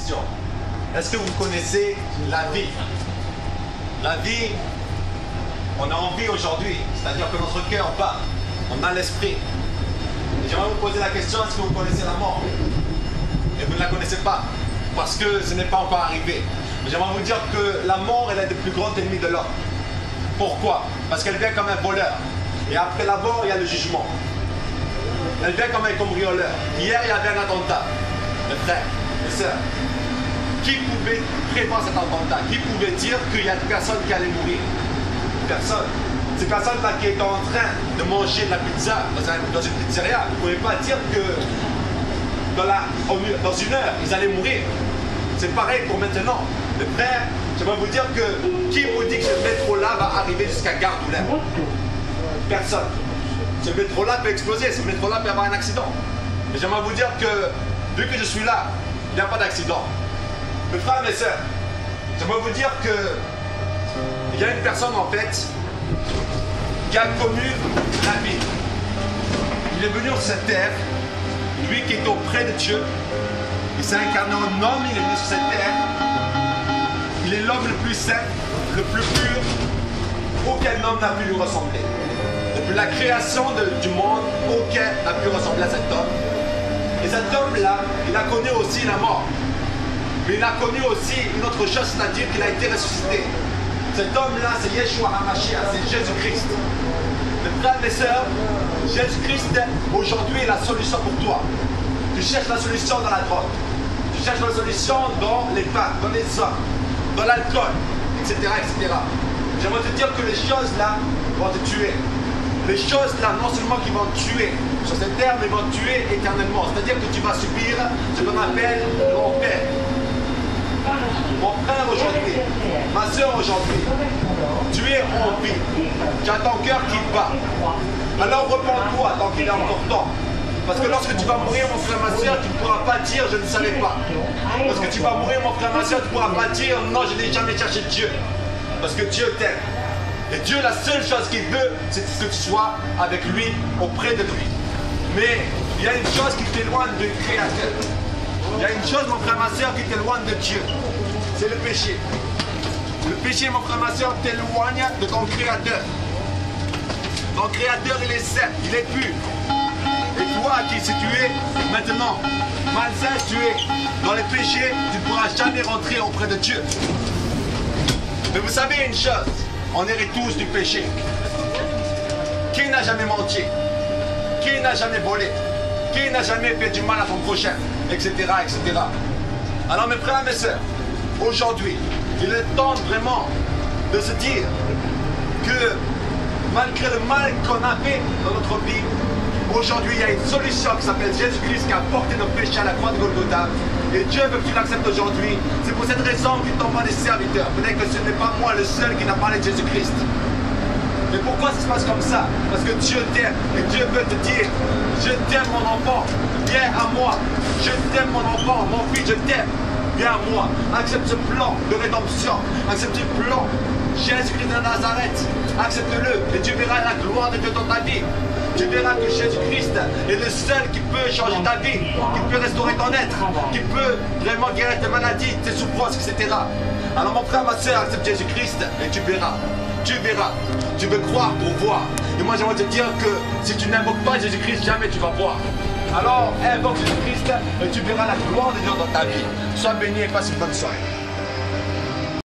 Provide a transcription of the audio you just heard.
question. Est-ce que vous connaissez la vie? La vie, on a envie aujourd'hui, c'est-à-dire que notre cœur bat, on a l'esprit. J'aimerais vous poser la question, est-ce que vous connaissez la mort? Et vous ne la connaissez pas, parce que ce n'est pas encore arrivé. J'aimerais vous dire que la mort est l'un des plus grands ennemis de l'homme. Pourquoi? Parce qu'elle vient comme un voleur. Et après la mort, il y a le jugement. Elle vient comme un cambrioleur. Hier, il y avait un attentat. Mes frères, mes sœurs, qui pouvait prévoir cet attentat? Qui pouvait dire qu'il y a une personne qui allait mourir? Personne. Ces personnes-là qui étaient en train de manger de la pizza dans une pizzeria, vous ne pouvez pas dire que dans une heure, ils allaient mourir. C'est pareil pour maintenant. Mes frères, j'aimerais vous dire que qui vous dit que ce métro-là va arriver jusqu'à Gare d'Oulin? Personne. Ce métro-là peut exploser, ce métro-là peut avoir un accident. Mais j'aimerais vous dire que, vu que je suis là, il n'y a pas d'accident. Mes frères et mes sœurs, j'aimerais vous dire que il y a une personne en fait qui a connu la vie. Il est venu sur cette terre, lui qui est auprès de Dieu, il s'est incarné en homme, il est venu sur cette terre. Il est l'homme le plus saint, le plus pur, aucun homme n'a pu lui ressembler. Depuis la création du monde, aucun n'a pu ressembler à cet homme. Et cet homme-là, il a connu aussi la mort. Mais il a connu aussi une autre chose, c'est-à-dire qu'il a été ressuscité. Cet homme-là, c'est Yeshua HaMashiach, c'est Jésus-Christ. Mes frères et mes sœurs, Jésus-Christ, aujourd'hui, est la solution pour toi. Tu cherches la solution dans la drogue. Tu cherches la solution dans les femmes, dans les hommes, dans l'alcool, etc., etc. J'aimerais te dire que les choses là vont te tuer. Les choses là, non seulement qui vont te tuer sur cette terre, mais vont te tuer éternellement. C'est-à-dire que tu vas subir ce qu'on appelle l'enfer. Mon frère aujourd'hui, ma soeur aujourd'hui, tu es en vie. Tu as ton cœur qui bat. Alors repens-toi tant qu'il est encore temps. Parce que lorsque tu vas mourir, mon frère, ma soeur, tu ne pourras pas dire je ne savais pas. Parce que tu vas mourir, mon frère, ma soeur, tu ne pourras pas dire non, je n'ai jamais cherché Dieu. Parce que Dieu t'aime. Et Dieu, la seule chose qu'il veut, c'est que tu sois avec lui, auprès de lui. Mais il y a une chose qui t'éloigne du Créateur. Il y a une chose, mon frère, ma soeur, qui t'éloigne de Dieu. C'est le péché. Le péché, mon frère, ma soeur, t'éloigne de ton Créateur. Ton Créateur, il est saint, il est pur. Et toi, qui si tu es maintenant malsain, tu es dans les péchés, tu ne pourras jamais rentrer auprès de Dieu. Mais vous savez une chose, on hérite tous du péché. Qui n'a jamais menti? Qui n'a jamais volé? Qui n'a jamais fait du mal à son prochain? Etc., etc. Alors mes frères et mes sœurs, aujourd'hui, il est temps vraiment de se dire que malgré le mal qu'on a fait dans notre vie, aujourd'hui, il y a une solution qui s'appelle Jésus-Christ qui a porté nos péchés à la croix de Golgotha. Et Dieu veut que tu l'acceptes aujourd'hui. C'est pour cette raison qu'il t'envoie des serviteurs. Peut-être que ce n'est pas moi le seul qui n'a parlé de Jésus-Christ. Mais pourquoi ça se passe comme ça? Parce que Dieu t'aime. Et Dieu veut te dire, je t'aime mon enfant, viens à moi. Je t'aime mon enfant, mon fils, je t'aime. Viens à moi. Accepte ce plan de rédemption. Accepte ce plan. Jésus-Christ de Nazareth. Accepte-le et tu verras la gloire de Dieu dans ta vie. Tu verras que Jésus-Christ est le seul qui peut changer ta vie, qui peut restaurer ton être, qui peut vraiment guérir tes maladies, tes souffrances, etc. Alors mon frère, ma soeur, accepte Jésus-Christ et tu verras. Tu verras. Tu veux croire pour voir. Et moi j'aimerais te dire que si tu n'invoques pas Jésus-Christ, jamais tu vas voir. Alors invoque Jésus-Christ et tu verras la gloire de Dieu dans ta vie. Sois béni et passe une bonne soirée.